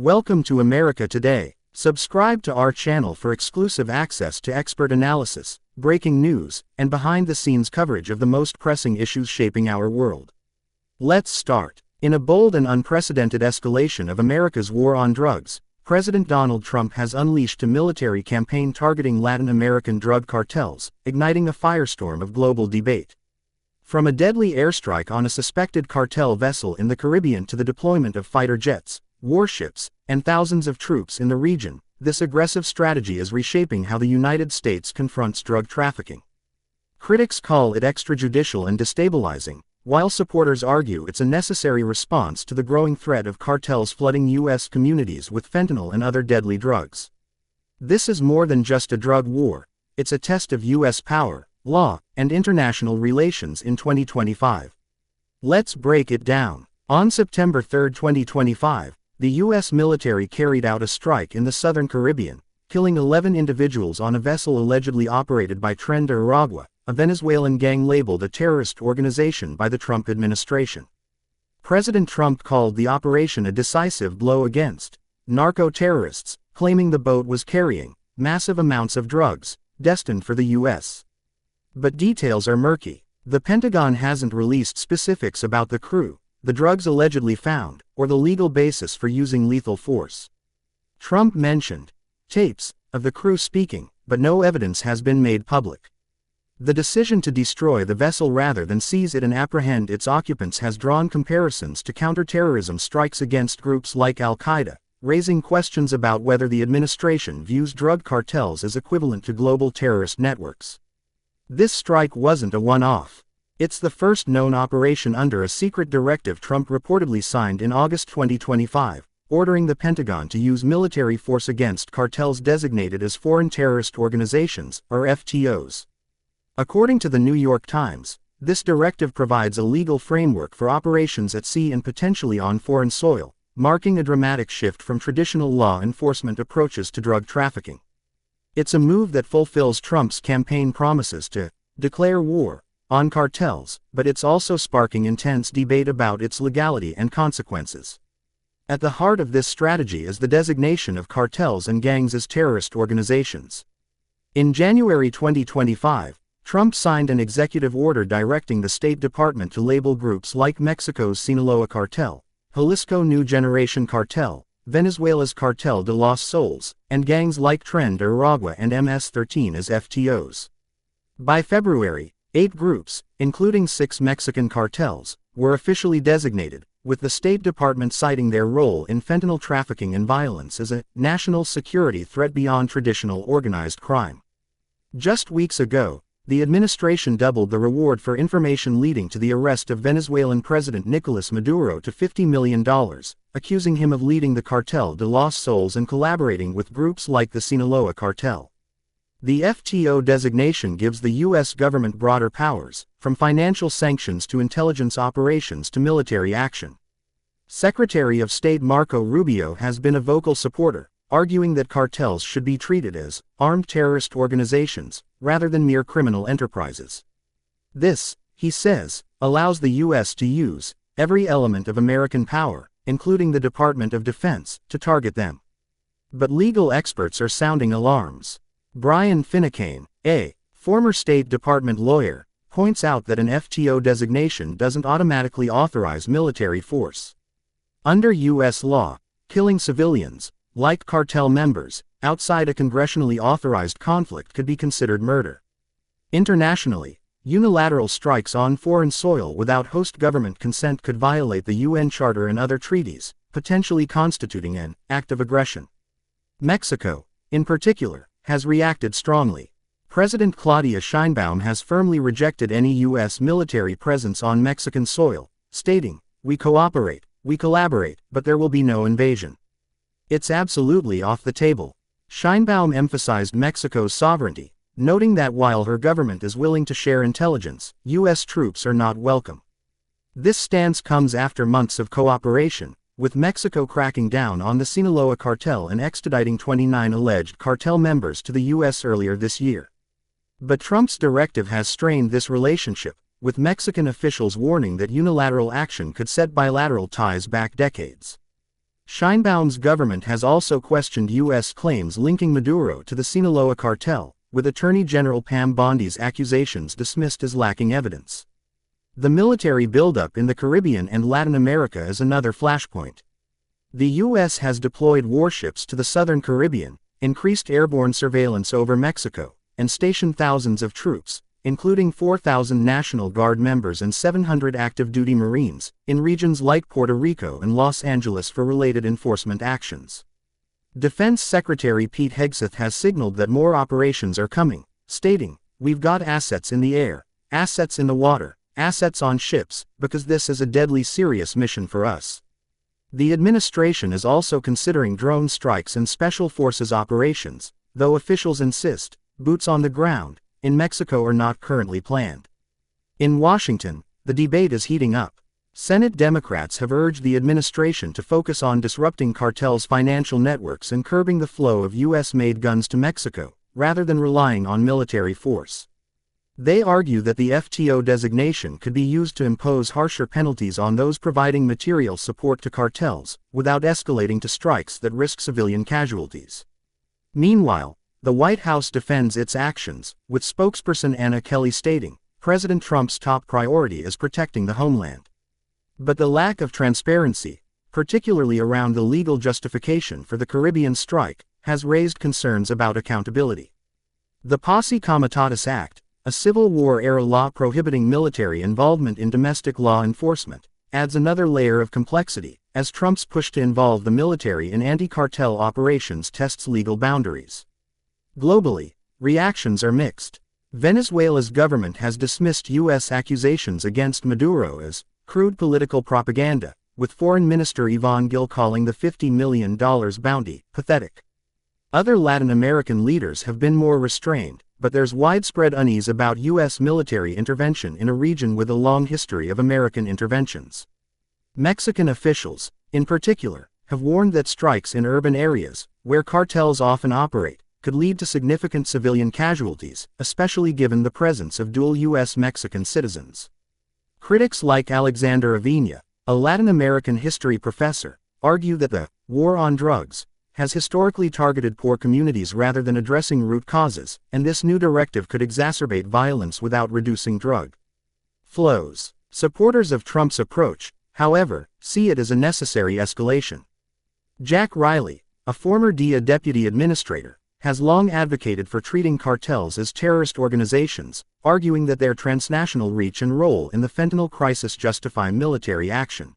Welcome to America Today. Subscribe to our channel for exclusive access to expert analysis, breaking news, and behind-the-scenes coverage of the most pressing issues shaping our world. Let's start. In a bold and unprecedented escalation of America's war on drugs, President Donald Trump has unleashed a military campaign targeting Latin American drug cartels, igniting a firestorm of global debate. From a deadly airstrike on a suspected cartel vessel in the Caribbean to the deployment of fighter jets, warships, and thousands of troops in the region, this aggressive strategy is reshaping how the United States confronts drug trafficking. Critics call it extrajudicial and destabilizing, while supporters argue it's a necessary response to the growing threat of cartels flooding U.S. communities with fentanyl and other deadly drugs. This is more than just a drug war, it's a test of U.S. power, law, and international relations in 2025. Let's break it down. On September 3, 2025, the U.S. military carried out a strike in the southern Caribbean, killing 11 individuals on a vessel allegedly operated by Tren de Aragua, a Venezuelan gang labeled a terrorist organization by the Trump administration. President Trump called the operation a decisive blow against narco-terrorists, claiming the boat was carrying massive amounts of drugs, destined for the U.S. But details are murky. The Pentagon hasn't released specifics about the crew, the drugs allegedly found, or the legal basis for using lethal force. Trump mentioned tapes of the crew speaking, but no evidence has been made public. The decision to destroy the vessel rather than seize it and apprehend its occupants has drawn comparisons to counterterrorism strikes against groups like Al-Qaeda, raising questions about whether the administration views drug cartels as equivalent to global terrorist networks. This strike wasn't a one-off. It's the first known operation under a secret directive Trump reportedly signed in August 2025, ordering the Pentagon to use military force against cartels designated as foreign terrorist organizations, or FTOs. According to the New York Times, this directive provides a legal framework for operations at sea and potentially on foreign soil, marking a dramatic shift from traditional law enforcement approaches to drug trafficking. It's a move that fulfills Trump's campaign promises to declare war on cartels, but it's also sparking intense debate about its legality and consequences. At the heart of this strategy is the designation of cartels and gangs as terrorist organizations. In January 2025, Trump signed an executive order directing the State Department to label groups like Mexico's Sinaloa Cartel, Jalisco New Generation Cartel, Venezuela's Cartel de los Soles, and gangs like Tren de Aragua and MS-13 as FTOs. By February, 8 groups, including 6 Mexican cartels, were officially designated, with the State Department citing their role in fentanyl trafficking and violence as a national security threat beyond traditional organized crime. Just weeks ago, the administration doubled the reward for information leading to the arrest of Venezuelan President Nicolas Maduro to $50 million, accusing him of leading the Cartel de los Soles and collaborating with groups like the Sinaloa Cartel. The FTO designation gives the U.S. government broader powers, from financial sanctions to intelligence operations to military action. Secretary of State Marco Rubio has been a vocal supporter, arguing that cartels should be treated as armed terrorist organizations, rather than mere criminal enterprises. This, he says, allows the U.S. to use every element of American power, including the Department of Defense, to target them. But legal experts are sounding alarms. Brian Finnecane, a former State Department lawyer, points out that an FTO designation doesn't automatically authorize military force. Under U.S. law, killing civilians, like cartel members, outside a congressionally authorized conflict could be considered murder. Internationally, unilateral strikes on foreign soil without host government consent could violate the UN Charter and other treaties, potentially constituting an act of aggression. Mexico, in particular, has reacted strongly. President Claudia Sheinbaum has firmly rejected any U.S. military presence on Mexican soil, stating, "We cooperate, we collaborate, but there will be no invasion. It's absolutely off the table." Sheinbaum emphasized Mexico's sovereignty, noting that while her government is willing to share intelligence, U.S. troops are not welcome. This stance comes after months of cooperation, with Mexico cracking down on the Sinaloa cartel and extraditing 29 alleged cartel members to the U.S. earlier this year. But Trump's directive has strained this relationship, with Mexican officials warning that unilateral action could set bilateral ties back decades. Scheinbaum's government has also questioned U.S. claims linking Maduro to the Sinaloa cartel, with Attorney General Pam Bondi's accusations dismissed as lacking evidence. The military buildup in the Caribbean and Latin America is another flashpoint. The U.S. has deployed warships to the southern Caribbean, increased airborne surveillance over Mexico, and stationed thousands of troops, including 4,000 National Guard members and 700 active-duty Marines, in regions like Puerto Rico and Los Angeles for related enforcement actions. Defense Secretary Pete Hegseth has signaled that more operations are coming, stating, "We've got assets in the air, assets in the water, assets on ships, because this is a deadly serious mission for us." The administration is also considering drone strikes and special forces operations, though officials insist, boots on the ground, in Mexico are not currently planned. In Washington, the debate is heating up. Senate Democrats have urged the administration to focus on disrupting cartels' financial networks and curbing the flow of U.S.-made guns to Mexico, rather than relying on military force. They argue that the FTO designation could be used to impose harsher penalties on those providing material support to cartels, without escalating to strikes that risk civilian casualties. Meanwhile, the White House defends its actions, with spokesperson Anna Kelly stating, President Trump's top priority is protecting the homeland. But the lack of transparency, particularly around the legal justification for the Caribbean strike, has raised concerns about accountability. The Posse Comitatus Act, a Civil War-era law prohibiting military involvement in domestic law enforcement, adds another layer of complexity, as Trump's push to involve the military in anti-cartel operations tests legal boundaries. Globally, reactions are mixed. Venezuela's government has dismissed U.S. accusations against Maduro as crude political propaganda, with Foreign Minister Yvonne Gill calling the $50 million bounty pathetic. Other Latin American leaders have been more restrained, but there's widespread unease about U.S. military intervention in a region with a long history of American interventions. Mexican officials, in particular, have warned that strikes in urban areas, where cartels often operate, could lead to significant civilian casualties, especially given the presence of dual U.S.-Mexican citizens. Critics like Alexander Avina, a Latin American history professor, argue that the war on drugs has historically targeted poor communities rather than addressing root causes, and this new directive could exacerbate violence without reducing drug flows. Supporters of Trump's approach, however, see it as a necessary escalation. Jack Riley, a former DEA deputy administrator, has long advocated for treating cartels as terrorist organizations, arguing that their transnational reach and role in the fentanyl crisis justify military action.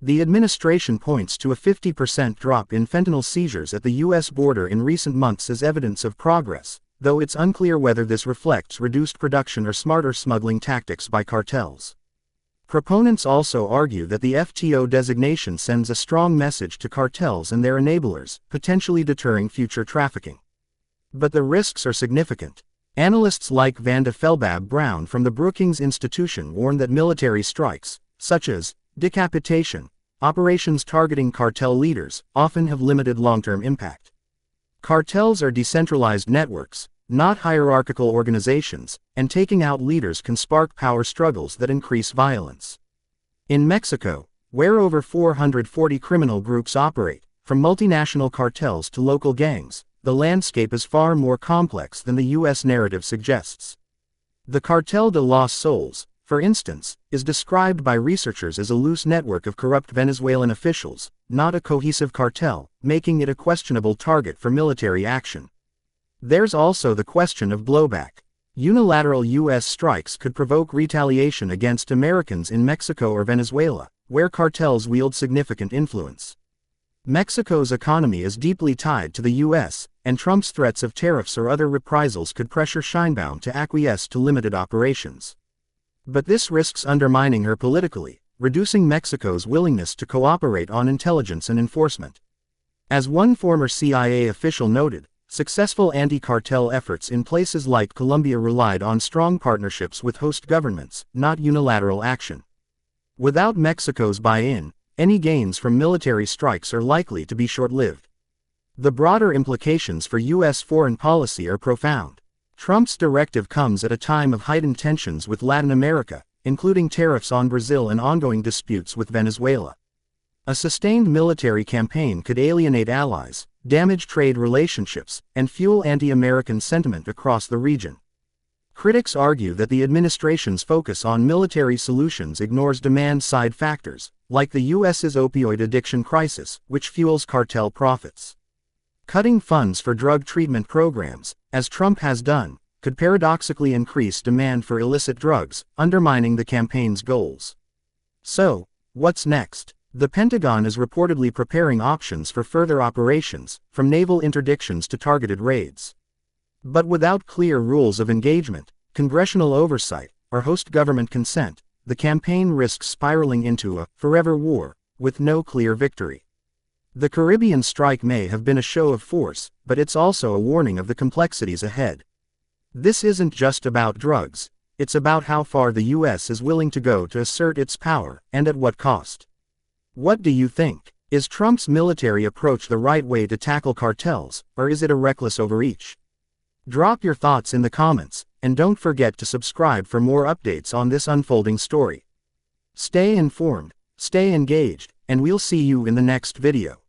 The administration points to a 50% drop in fentanyl seizures at the U.S. border in recent months as evidence of progress, though it's unclear whether this reflects reduced production or smarter smuggling tactics by cartels. Proponents also argue that the FTO designation sends a strong message to cartels and their enablers, potentially deterring future trafficking. But the risks are significant. Analysts like Vanda Felbab Brown from the Brookings Institution warn that military strikes, such as decapitation, operations targeting cartel leaders, often have limited long-term impact. Cartels are decentralized networks, not hierarchical organizations, and taking out leaders can spark power struggles that increase violence. In Mexico, where over 440 criminal groups operate, from multinational cartels to local gangs, the landscape is far more complex than the U.S. narrative suggests. The Cartel de los Soles, for instance, is described by researchers as a loose network of corrupt Venezuelan officials, not a cohesive cartel, making it a questionable target for military action. There's also the question of blowback. Unilateral U.S. strikes could provoke retaliation against Americans in Mexico or Venezuela, where cartels wield significant influence. Mexico's economy is deeply tied to the U.S., and Trump's threats of tariffs or other reprisals could pressure Scheinbaum to acquiesce to limited operations. But this risks undermining her politically, reducing Mexico's willingness to cooperate on intelligence and enforcement. As one former CIA official noted, successful anti-cartel efforts in places like Colombia relied on strong partnerships with host governments, not unilateral action. Without Mexico's buy-in, any gains from military strikes are likely to be short-lived. The broader implications for U.S. foreign policy are profound. Trump's directive comes at a time of heightened tensions with Latin America, including tariffs on Brazil and ongoing disputes with Venezuela. A sustained military campaign could alienate allies, damage trade relationships, and fuel anti-American sentiment across the region. Critics argue that the administration's focus on military solutions ignores demand-side factors, like the U.S.'s opioid addiction crisis, which fuels cartel profits. Cutting funds for drug treatment programs, as Trump has done, could paradoxically increase demand for illicit drugs, undermining the campaign's goals. So, what's next? The Pentagon is reportedly preparing options for further operations, from naval interdictions to targeted raids. But without clear rules of engagement, congressional oversight, or host government consent, the campaign risks spiraling into a forever war, with no clear victory. The Caribbean strike may have been a show of force, but it's also a warning of the complexities ahead. This isn't just about drugs, it's about how far the U.S. is willing to go to assert its power, and at what cost. What do you think? Is Trump's military approach the right way to tackle cartels, or is it a reckless overreach? Drop your thoughts in the comments, and don't forget to subscribe for more updates on this unfolding story. Stay informed, stay engaged, and we'll see you in the next video.